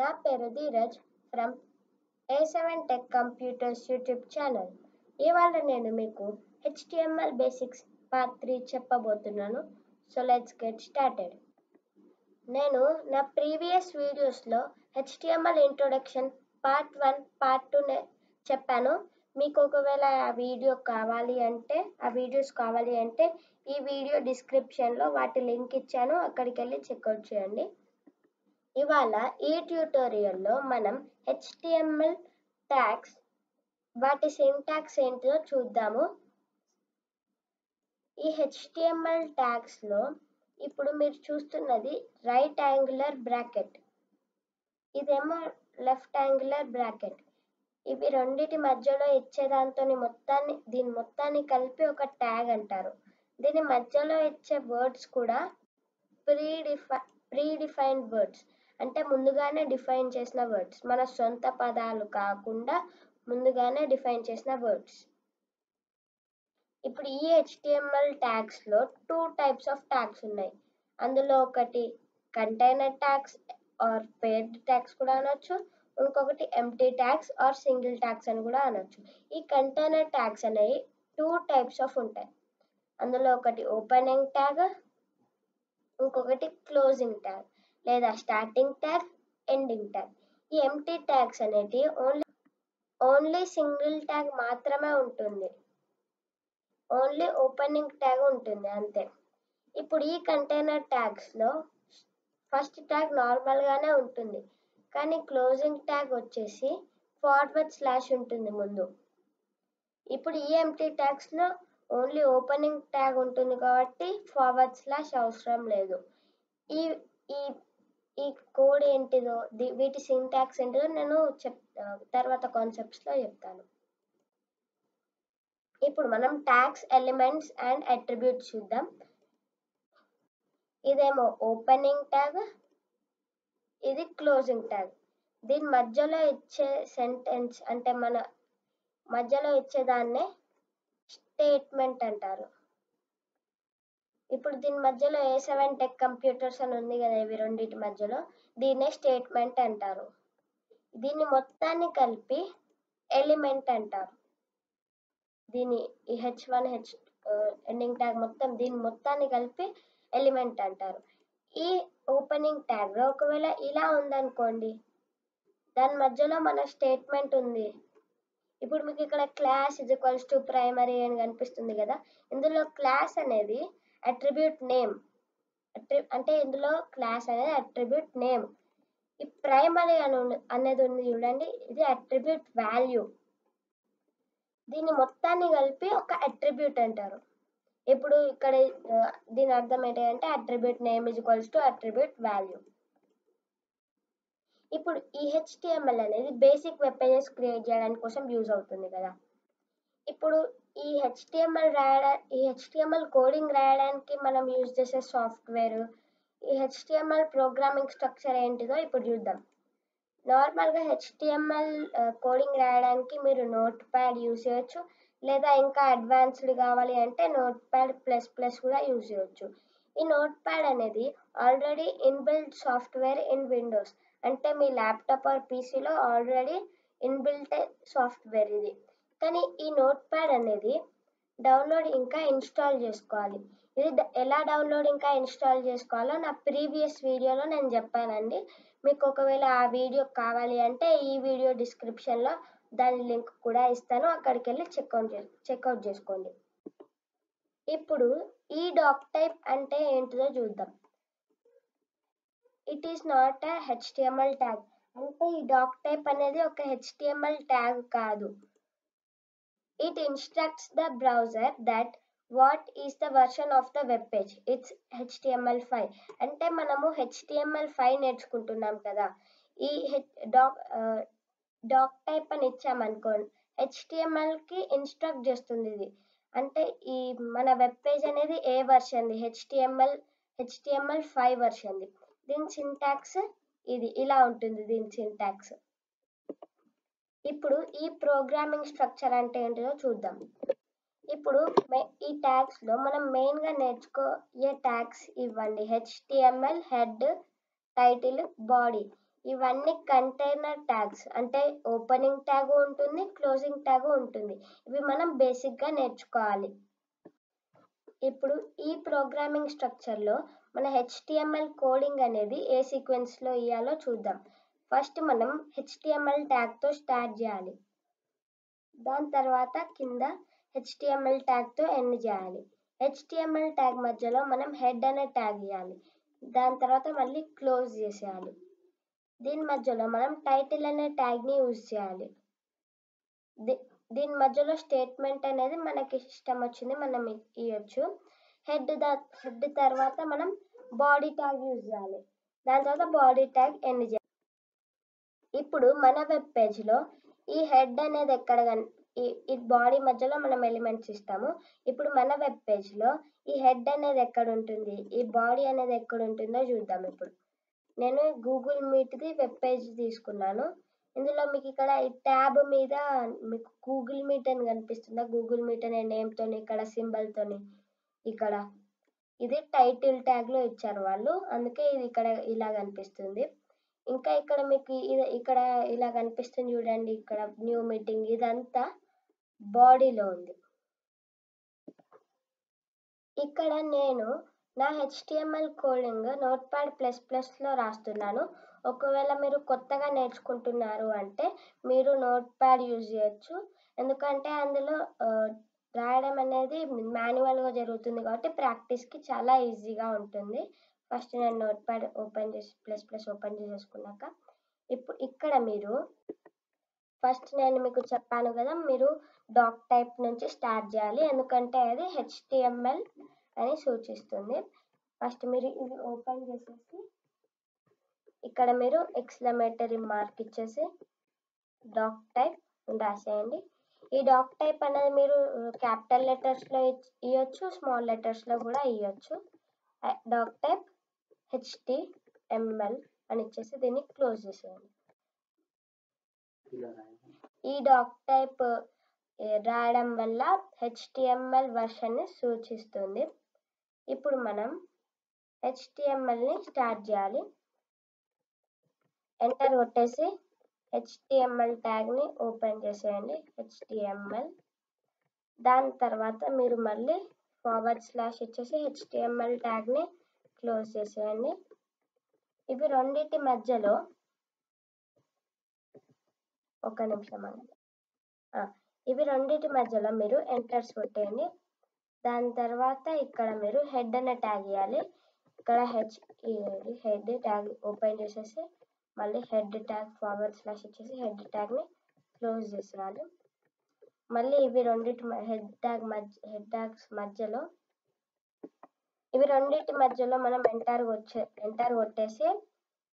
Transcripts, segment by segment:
నా పేరు Dheeraj from A7 Tech Computers YouTube channel. ఇవాళ నేను మీకు HTML బేసిక్స్ పార్ట్ 3 చెప్పబోతున్నాను. So let's get started. నేను నా ప్రీవియస్ వీడియోస్లో HTML ఇంట్రొడక్షన్ పార్ట్ 1 పార్ట్ 2 చెప్పాను. మీకు ఒకవేళ ఆ వీడియోస్ కావాలి అంటే ఈ వీడియో డిస్క్రిప్షన్లో వాటి లింక్ ఇచ్చాను, అక్కడికి వెళ్ళి చెక్అవుట్ చేయండి. ఇవాళ ఈ ట్యూటోరియల్లో మనం HTML ట్యాగ్స్ వాటి సింటాక్స్ ఏంటో చూద్దాము. ఈ HTML ట్యాగ్స్లో ఇప్పుడు మీరు చూస్తున్నది రైట్ యాంగులర్ బ్రాకెట్, ఇదేమో లెఫ్ట్ యాంగులర్ బ్రాకెట్. ఇవి రెండిటి మధ్యలో ఇచ్చేదాంతో దీని మొత్తాన్ని కలిపి ఒక ట్యాగ్ అంటారు. దీని మధ్యలో ఇచ్చే వర్డ్స్ కూడా ప్రీడిఫైన్డ్ వర్డ్స్, అంటే ముందుగానే డిఫైన్ చేసిన వర్డ్స్, మన సొంత పదాలు కాకుండా ముందుగానే డిఫైన్ చేసిన వర్డ్స్. ఇప్పుడు ఈ HTML ట్యాగ్స్లో 2 టైప్స్ ఆఫ్ ట్యాగ్స్ ఉన్నాయి. అందులో ఒకటి container tags or paired tags కూడా అనొచ్చు, ఇంకొకటి empty tags or single tags అని కూడా అనొచ్చు. ఈ కంటైనర్ ట్యాగ్స్ అనేవి 2 టైప్స్ ఆఫ్ ఉంటాయి. అందులో ఒకటి ఓపెనింగ్ ట్యాగ్, ఇంకొకటి క్లోజింగ్ ట్యాగ్ లేదా స్టార్టింగ్ ట్యాగ్, ఎండింగ్ ట్యాగ్. ఈ ఎంప్టీ ట్యాగ్స్ అనేవి ఓన్లీ సింగిల్ ట్యాగ్ మాత్రమే ఉంటుంది, ఓన్లీ ఓపెనింగ్ ట్యాగ్ ఉంటుంది అంతే. ఇప్పుడు ఈ కంటైనర్ ట్యాగ్స్లో ఫస్ట్ ట్యాగ్ నార్మల్గానే ఉంటుంది, కానీ క్లోజింగ్ ట్యాగ్ వచ్చేసి // ఉంటుంది ముందు. ఇప్పుడు ఈ ఎంప్టీ ట్యాగ్స్లో ఓన్లీ ఓపెనింగ్ ట్యాగ్ ఉంటుంది కాబట్టి // అవసరం లేదు. ఈ ఈ ఈ కోడ్ ఏంటిదో, వీటి సింటాక్స్ ఏంటిదో నేను తర్వాత కాన్సెప్ట్స్లో చెప్తాను. ఇప్పుడు మనం ట్యాగ్స్, ఎలిమెంట్స్ అండ్ అట్రిబ్యూట్స్ చూద్దాం. ఇదేమో ఓపెనింగ్ ట్యాగ్, ఇది క్లోజింగ్ ట్యాగ్. దీని మధ్యలో ఇచ్చే సెంటెన్స్, అంటే మన మధ్యలో ఇచ్చేదాన్నే స్టేట్మెంట్ అంటారు. ఇప్పుడు దీని మధ్యలో A7 Tech Computers అని ఉంది కదా, ఇవి రెండింటి మధ్యలో, దీన్నే స్టేట్మెంట్ అంటారు. దీన్ని మొత్తాన్ని కలిపి ఎలిమెంట్ అంటారు. దీని ఈ H1 ఎండింగ్ ట్యాగ్ దీని మొత్తాన్ని కలిపి ఎలిమెంట్ అంటారు. ఈ ఓపెనింగ్ ట్యాగ్ ఒకవేళ ఇలా ఉందనుకోండి, దాని మధ్యలో మన స్టేట్మెంట్ ఉంది. ఇప్పుడు మీకు ఇక్కడ క్లాస్ = ప్రైమరీ అని కనిపిస్తుంది కదా, ఇందులో క్లాస్ అనేది అట్రిబ్యూట్ నేమ్, అంటే ఇందులో క్లాస్ అనేది అట్రిబ్యూట్ నేమ్. ఈ ప్రైమరీ అనేది ఉంది చూడండి, ఇది అట్రిబ్యూట్ వాల్యూ. దీన్ని మొత్తాన్ని కలిపి ఒక అట్రిబ్యూట్ అంటారు. ఇప్పుడు ఇక్కడ దీని అర్థం ఏంటంటే అట్రిబ్యూట్ నేమ్ = అట్రిబ్యూట్ వాల్యూ. ఇప్పుడు ఈ HTML అనేది బేసిక్ వెబ్ పేజెస్ క్రియేట్ చేయడానికి కోసం యూజ్ అవుతుంది కదా. ఇప్పుడు ఈ HTML కోడింగ్ రాయడానికి మనం యూజ్ చేసే సాఫ్ట్వేర్, ఈ HTML ప్రోగ్రామింగ్ స్ట్రక్చర్ ఏంటిదో ఇప్పుడు చూద్దాం. నార్మల్గా HTML కోడింగ్ రాయడానికి మీరు నోట్ప్యాడ్ యూజ్ చేయొచ్చు, లేదా ఇంకా అడ్వాన్స్డ్ కావాలి అంటే Notepad++ కూడా యూజ్ చేయొచ్చు. ఈ నోట్ప్యాడ్ అనేది already inbuilt software in Windows, అంటే మీ ల్యాప్టాప్ ఆర్ పీసీలో ఆల్రెడీ ఇన్బిల్ట్ సాఫ్ట్వేర్ ఇది. కానీ ఈ నోట్ప్యాడ్ అనేది డౌన్లోడ్ ఇంకా ఇన్స్టాల్ చేసుకోవాలి. ఇది ఎలా డౌన్లోడ్ ఇంకా ఇన్స్టాల్ చేసుకోవాలో నా ప్రీవియస్ వీడియోలో నేను చెప్పానండి. మీకు ఒకవేళ ఆ వీడియో కావాలి అంటే ఈ వీడియో డిస్క్రిప్షన్లో దాని లింక్ కూడా ఇస్తాను, అక్కడికి వెళ్ళి చెక్అవుట్ చేసుకోండి. ఇప్పుడు ఈ డాక్ టైప్ అంటే ఏంటిదో చూద్దాం. It is not a HTML tag, అంటే ఈ డాక్ టైప్ అనేది ఒక HTML ట్యాగ్ కాదు. It instructs the browser that what is the version of the web page, it's HTML5. అంటే మనము HTML5 నేర్చుకుంటున్నాం కదా, ఈ డాక్ టైప్ అని ఇచ్చామనుకోండి, HTMLకి ఇన్స్ట్రక్ట్ చేస్తుంది ఇది. అంటే ఈ మన వెబ్ పేజ్ అనేది ఏ వర్షన్ది, HTML5 వర్షన్ది. దీని సింటాక్స్ ఇది ఇలా ఉంటుంది. దీని సింటాక్స్ ఇప్పుడు ఈ ప్రోగ్రామింగ్ స్ట్రక్చర్ అంటే ఏంటిదో చూద్దాం. ఇప్పుడు ఈ ట్యాగ్స్లో మనం మెయిన్గా నేర్చుకోయే ట్యాగ్స్ ఇవ్వండి: HTML హెడ్, టైటిల్, బాడీ. ఇవన్నీ కంటైనర్ ట్యాగ్స్, అంటే ఓపెనింగ్ ట్యాగ్ ఉంటుంది, క్లోజింగ్ ట్యాగ్ ఉంటుంది. ఇవి మనం బేసిక్గా నేర్చుకోవాలి. ఇప్పుడు ఈ ప్రోగ్రామింగ్ స్ట్రక్చర్లో మన HTML కోడింగ్ అనేది ఏ సీక్వెన్స్లో ఇవ్వాలో చూద్దాం. ఫస్ట్ మనం HTML ట్యాగ్తో స్టార్ట్ చేయాలి. దాని తర్వాత కింద HTML ట్యాగ్తో ఎండ్ చేయాలి. HTML ట్యాగ్ మధ్యలో మనం హెడ్ అనే ట్యాగ్ ఇవ్వాలి. దాని తర్వాత మళ్ళీ క్లోజ్ చేసేయాలి. దీని మధ్యలో మనం టైటిల్ అనే ట్యాగ్ని యూజ్ చేయాలి. దీని మధ్యలో స్టేట్మెంట్ అనేది మనకి ఇష్టం వచ్చింది మనం ఇవ్వచ్చు. హెడ్ తర్వాత మనం బాడీ ట్యాగ్ యూజ్ చేయాలి. దాని తర్వాత బాడీ ట్యాగ్ ఎండ్ చేయాలి. ఇప్పుడు మన వెబ్ పేజ్లో ఈ హెడ్ అనేది ఎక్కడ ఈ బాడీ మధ్యలో మనం ఎలిమెంట్స్ ఇస్తాము. ఇప్పుడు మన వెబ్ పేజ్లో ఈ హెడ్ అనేది ఎక్కడ ఉంటుంది, ఈ బాడీ అనేది ఎక్కడ ఉంటుందో చూద్దాం. ఇప్పుడు నేను గూగుల్ మీట్ది వెబ్ పేజ్ తీసుకున్నాను. ఇందులో మీకు ఇక్కడ ఈ ట్యాబ్ మీద మీకు గూగుల్ మీట్ అని కనిపిస్తుందా? గూగుల్ మీట్ అనే నేమ్తో ఇక్కడ సింబల్తోని ఇక్కడ ఇది టైటిల్ ట్యాగ్లో ఇచ్చారు వాళ్ళు, అందుకే ఇది ఇక్కడ ఇలా కనిపిస్తుంది. ఇంకా ఇక్కడ మీకు ఇక్కడ ఇలా కనిపిస్తుంది చూడండి, ఇక్కడ న్యూ మీటింగ్, ఇదంతా బాడీలో ఉంది. ఇక్కడ నేను నా HTML కోడింగ్ నోట్ప్యాడ్++లో రాస్తున్నాను. ఒకవేళ మీరు కొత్తగా నేర్చుకుంటున్నారు అంటే మీరు నోట్ప్యాడ్ యూజ్ చేయొచ్చు. ఎందుకంటే అందులో రాయడం అనేది మాన్యువల్గా జరుగుతుంది కాబట్టి ప్రాక్టీస్కి చాలా ఈజీగా ఉంటుంది. ఫస్ట్ నేను నోట్ప్యాడ్ ఓపెన్ చేసి ++ ఓపెన్ చేసేసుకున్నాక ఇప్పుడు ఇక్కడ మీరు ఫస్ట్ నేను మీకు చెప్పాను కదా, మీరు డాక్ టైప్ నుంచి స్టార్ట్ చేయాలి, ఎందుకంటే అది HTML అని సూచిస్తుంది. ఫస్ట్ మీరు ఇది ఓపెన్ చేసేసి ఇక్కడ మీరు ఎక్స్క్లమేటరీ మార్క్ ఇచ్చేసి డాక్ టైప్ రాసేయండి. ఈ డాక్ టైప్ అనేది మీరు క్యాపిటల్ లెటర్స్లో ఇవ్వచ్చు, స్మాల్ లెటర్స్లో కూడా ఇవ్వచ్చు. డాక్ టైప్ HTML అని ఇచ్చేసి దీన్ని క్లోజ్ చేసేయండి. ఈ డాక్ టైప్ రాయడం వల్ల HTML వర్షన్ని సూచిస్తుంది. ఇప్పుడు మనం HTMLని స్టార్ట్ చేయాలి. ఎంటర్ కొట్టేసి HTML ట్యాగ్ని ఓపెన్ చేసేయండి, HTML. దాని తర్వాత మీరు మళ్ళీ / ఇచ్చేసి HTML ట్యాగ్ని క్లోజ్ చేసేయండి. ఇవి రెండింటి మధ్యలో ఒక నిమిషం అండి, ఇవి రెండింటి మధ్యలో మీరు ఎంటర్స్ కొట్టేయండి. దాని తర్వాత ఇక్కడ మీరు హెడ్ అనే ట్యాగ్ ఇవ్వాలి. ఇక్కడ హెడ్ ట్యాగ్ ఓపెన్ చేసేసి మళ్ళీ హెడ్ ట్యాగ్ / ఇచ్చేసి హెడ్ ట్యాగ్ని క్లోజ్ చేసేయాలి. మళ్ళీ ఇవి రెండింటి హెడ్ ట్యాగ్స్ మధ్యలో ఇవి రెండింటి మధ్యలో మనం ఎంటర్ కొట్టేసి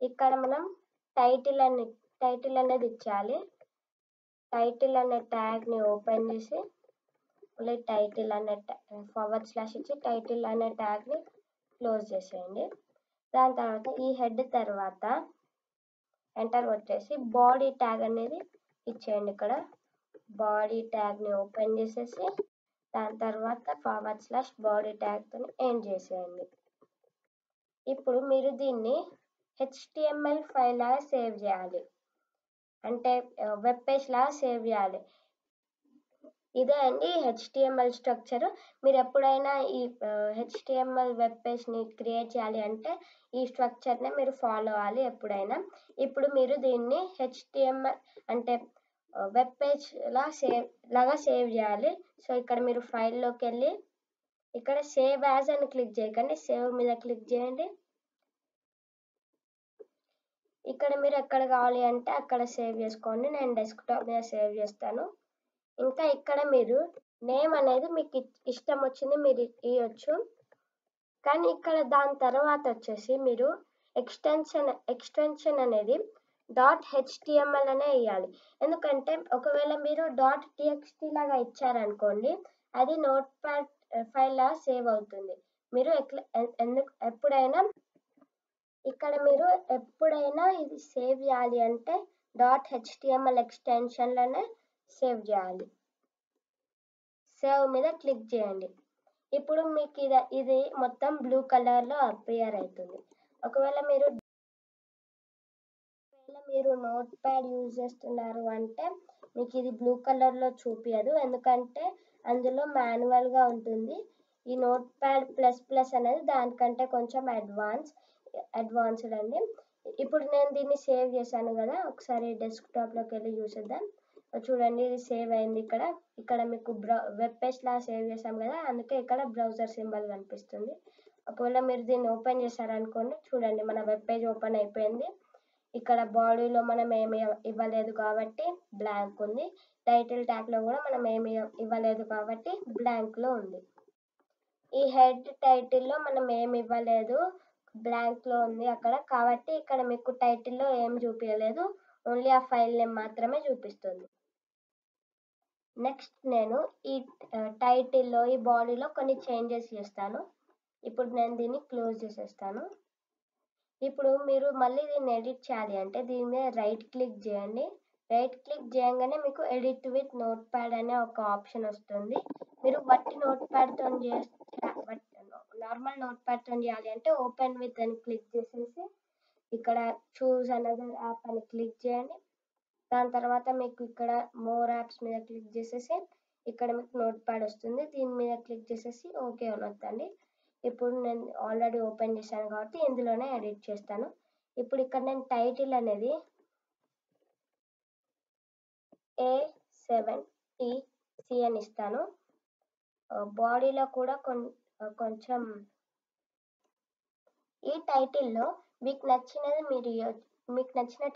ఇక్కడ మనం టైటిల్ అనేది ఇచ్చేయాలి. టైటిల్ అనే ట్యాగ్ని ఓపెన్ చేసి మళ్ళీ టైటిల్ అనే / ఇచ్చి టైటిల్ అనే ట్యాగ్ని క్లోజ్ చేసేయండి. దాని తర్వాత ఈ హెడ్ తర్వాత ఎంటర్ కొట్టేసి బాడీ ట్యాగ్ అనేది ఇచ్చేయండి. ఇక్కడ బాడీ ట్యాగ్ని ఓపెన్ చేసేసి దాని తర్వాత / బాడీ ట్యాగ్తో ఎండ్ చేసేయండి. ఇప్పుడు మీరు దీన్ని HTML ఫైల్ లాగా సేవ్ చేయాలి, అంటే వెబ్ పేజ్ లాగా సేవ్ చేయాలి. ఇదే అండి HTML స్ట్రక్చర్. మీరు ఎప్పుడైనా ఈ HTML వెబ్ పేజ్ని క్రియేట్ చేయాలి అంటే ఈ స్ట్రక్చర్నే మీరు ఫాలో అవ్వాలి ఎప్పుడైనా. ఇప్పుడు మీరు దీన్ని HTML అంటే వెబ్ పేజ్ లాగా సేవ్ చేయాలి. సో ఇక్కడ మీరు ఫైల్లోకి వెళ్ళి ఇక్కడ సేవ్ యాజ్ అని క్లిక్ చేయకండి, సేవ్ మీద క్లిక్ చేయండి. ఇక్కడ మీరు ఎక్కడ కావాలి అంటే అక్కడ సేవ్ చేసుకోండి. నేను డెస్క్టాప్ మీద సేవ్ చేస్తాను. ఇంకా ఇక్కడ మీరు నేమ్ అనేది మీకు ఇష్టం వచ్చింది మీరు ఇవ్వచ్చు, కానీ ఇక్కడ దాని తర్వాత వచ్చేసి మీరు ఎక్స్టెన్షన్ అనేది .html అనే ఇవ్వాలి. ఎందుకంటే ఒకవేళ మీరు .txt లాగా ఇచ్చారనుకోండి అది నోట్ప్యాడ్ ఫైల్ లాగా సేవ్ అవుతుంది. మీరు ఎప్పుడైనా ఇది సేవ్ చేయాలి అంటే .html ఎక్స్టెన్షన్లోనే సేవ్ చేయాలి. సేవ్ మీద క్లిక్ చేయండి. ఇప్పుడు మీకు ఇది మొత్తం బ్లూ కలర్లో అపియర్ అవుతుంది. ఒకవేళ మీరు మీరు నోట్ ప్యాడ్ యూజ్ చేస్తున్నారు అంటే మీకు ఇది బ్లూ కలర్లో చూపించదు, ఎందుకంటే అందులో మాన్యువల్గా ఉంటుంది. ఈ నోట్ ప్యాడ్ ప్లస్ ప్లస్ అనేది దానికంటే కొంచెం అడ్వాన్స్డ్ అండి. ఇప్పుడు నేను దీన్ని సేవ్ చేశాను కదా, ఒకసారి డెస్క్టాప్లోకి వెళ్ళి చూసేద్దాం. చూడండి ఇది సేవ్ అయింది. ఇక్కడ మీకు వెబ్ పేజ్ లా సేవ్ చేసాం కదా, అందుకే ఇక్కడ బ్రౌజర్ సింబల్ కనిపిస్తుంది. ఒకవేళ మీరు దీన్ని ఓపెన్ చేశారనుకోండి, చూడండి మన వెబ్ పేజ్ ఓపెన్ అయిపోయింది. ఇక్కడ బాడీలో మనం ఏమి ఇవ్వలేదు కాబట్టి బ్లాంక్ ఉంది. టైటిల్ ట్యాగ్లో కూడా మనం ఏమి ఇవ్వలేదు కాబట్టి బ్లాంక్లో ఉంది. ఈ హెడ్ టైటిల్లో మనం ఏమి ఇవ్వలేదు, బ్లాంక్లో ఉంది అక్కడ, కాబట్టి ఇక్కడ మీకు టైటిల్లో ఏం చూపించలేదు, ఓన్లీ ఆ ఫైల్ నేమ్ మాత్రమే చూపిస్తుంది. నెక్స్ట్ నేను ఈ టైటిల్లో ఈ బాడీలో కొన్ని చేంజెస్ చేస్తాను. ఇప్పుడు నేను దీన్ని క్లోజ్ చేసేస్తాను. ఇప్పుడు మీరు మళ్ళీ దీన్ని ఎడిట్ చేయాలి అంటే దీని మీద రైట్ క్లిక్ చేయండి. రైట్ క్లిక్ చేయగానే మీకు ఎడిట్ విత్ నోట్ ప్యాడ్ అనే ఒక ఆప్షన్ వస్తుంది. మీరు వట్టి నోట్ ప్యాడ్తో నార్మల్ నోట్ ప్యాడ్తో చేయాలి అంటే ఓపెన్ విత్ అని క్లిక్ చేసేసి ఇక్కడ చూస్ అనదర్ యాప్ అని క్లిక్ చేయండి. దాని తర్వాత మీకు ఇక్కడ మోర్ యాప్స్ మీద క్లిక్ చేసేసి ఇక్కడ మీకు నోట్ ప్యాడ్ వస్తుంది. దీని మీద క్లిక్ చేసేసి ఓకే అనొద్దండి. ఇప్పుడు నేను ఆల్రెడీ ఓపెన్ చేశాను కాబట్టి ఇందులోనే ఎడిట్ చేస్తాను. ఇప్పుడు ఇక్కడ నేను టైటిల్ అనేది A7TC అని ఇస్తాను. బాడీలో కూడా కొంచెం ఈ టైటిల్లో మీకు నచ్చిన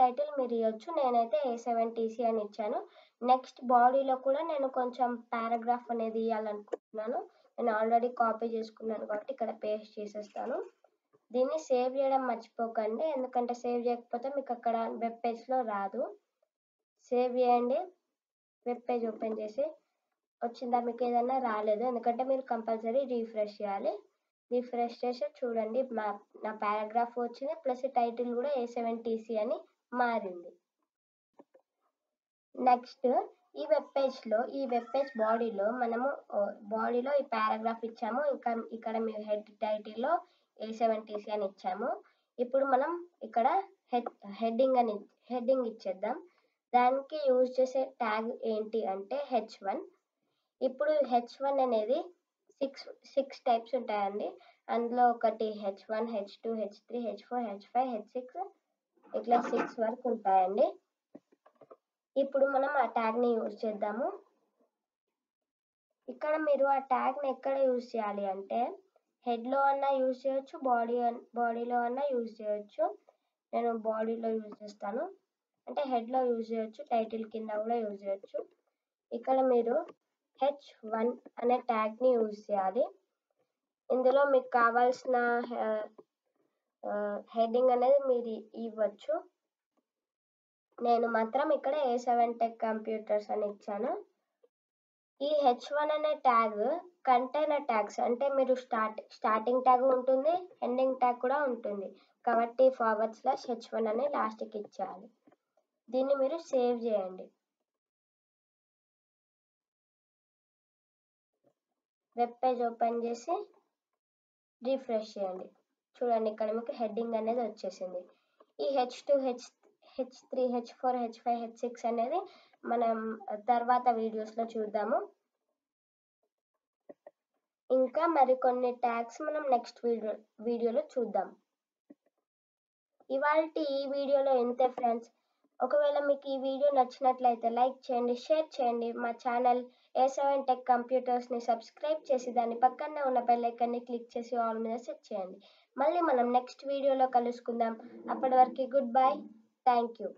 టైటిల్ మీరు ఇవ్వచ్చు. నేనైతే A7TC అని ఇచ్చాను. నెక్స్ట్ బాడీలో కూడా నేను కొంచెం పారాగ్రాఫ్ అనేది ఇవ్వాలనుకుంటున్నాను. నేను ఆల్రెడీ కాపీ చేసుకున్నాను కాబట్టి ఇక్కడ పేస్ట్ చేసేస్తాను. దీన్ని సేవ్ చేయడం మర్చిపోకండి, ఎందుకంటే సేవ్ చేయకపోతే మీకు అక్కడ వెబ్ పేజ్లో రాదు. సేవ్ చేయండి. వెబ్ పేజ్ ఓపెన్ చేసి వచ్చిందా, మీకు ఏదైనా రాలేదు, ఎందుకంటే మీరు కంపల్సరీ రీఫ్రెష్ చేయాలి. రీఫ్రెష్ చేసి చూడండి నా పారాగ్రాఫ్ వచ్చింది, ప్లస్ టైటిల్ కూడా A7TC అని మారింది. నెక్స్ట్ ఈ వెబ్ పేజ్ బాడీలో మనము బాడీలో ఈ పారాగ్రాఫ్ ఇచ్చాము, ఇంకా ఇక్కడ మీ హెడ్ టైటిల్లో A7TC అని ఇచ్చాము. ఇప్పుడు మనం ఇక్కడ హెడ్డింగ్ ఇచ్చేద్దాం. దానికి యూజ్ చేసే ట్యాగ్ ఏంటి అంటే H1. ఇప్పుడు H1 అనేది సిక్స్ టైప్స్ ఉంటాయండి. అందులో ఒకటి H1, H2, H3, H4, H5, H6 ఇట్లా 6 వరకు ఉంటాయండి. ఇప్పుడు మనం ఆ ట్యాగ్ని యూజ్ చేద్దాము. ఇక్కడ మీరు ఆ ట్యాగ్ని ఎక్కడ యూజ్ చేయాలి అంటే హెడ్లో అన్నా యూజ్ చేయొచ్చు, బాడీలో అన్నా యూజ్ చేయొచ్చు. నేను బాడీలో యూజ్ చేస్తాను, అంటే హెడ్లో యూజ్ చేయొచ్చు, టైటిల్ కింద కూడా యూజ్ చేయొచ్చు. ఇక్కడ మీరు H1 అనే ట్యాగ్ని యూజ్ చేయాలి. ఇందులో మీకు కావాల్సిన హెడ్డింగ్ అనేది మీరు ఇవ్వచ్చు. నేను మాత్రం ఇక్కడ A7 Tech Computers అని ఇచ్చాను. ఈ H1 అనే ట్యాగ్ కంటైనర్ ట్యాగ్స్, అంటే మీరు స్టార్టింగ్ ట్యాగ్ ఉంటుంది, ఎండింగ్ ట్యాగ్ కూడా ఉంటుంది, కాబట్టి /H1 అని లాస్ట్కి ఇచ్చేయాలి. దీన్ని మీరు సేవ్ చేయండి. వెబ్ పేజ్ ఓపెన్ చేసి రీఫ్రెష్ చేయండి. చూడండి ఇక్కడ మీకు హెడ్డింగ్ అనేది వచ్చేసింది. ఈ H2, H3, H4, H5, H6 అనేది మనం తర్వాత వీడియోస్లో చూద్దాము. ఇంకా మరికొన్ని ట్యాగ్స్ మనం నెక్స్ట్ వీడియోలో చూద్దాం. ఇవాల్టి ఈ వీడియోలో ఇంతే ఫ్రెండ్స్. ఒకవేళ మీకు ఈ వీడియో నచ్చినట్లయితే లైక్ చేయండి, షేర్ చేయండి. మా ఛానల్ A7 Tech Computers ని సబ్స్క్రైబ్ చేసి దాని పక్కనే ఉన్న బెల్ ఐకాన్ని క్లిక్ చేసి ఆల్ మీద సెట్ చేయండి. మళ్ళీ మనం నెక్స్ట్ వీడియోలో కలుసుకుందాం. అప్పటి వరకు గుడ్ బై. Thank you.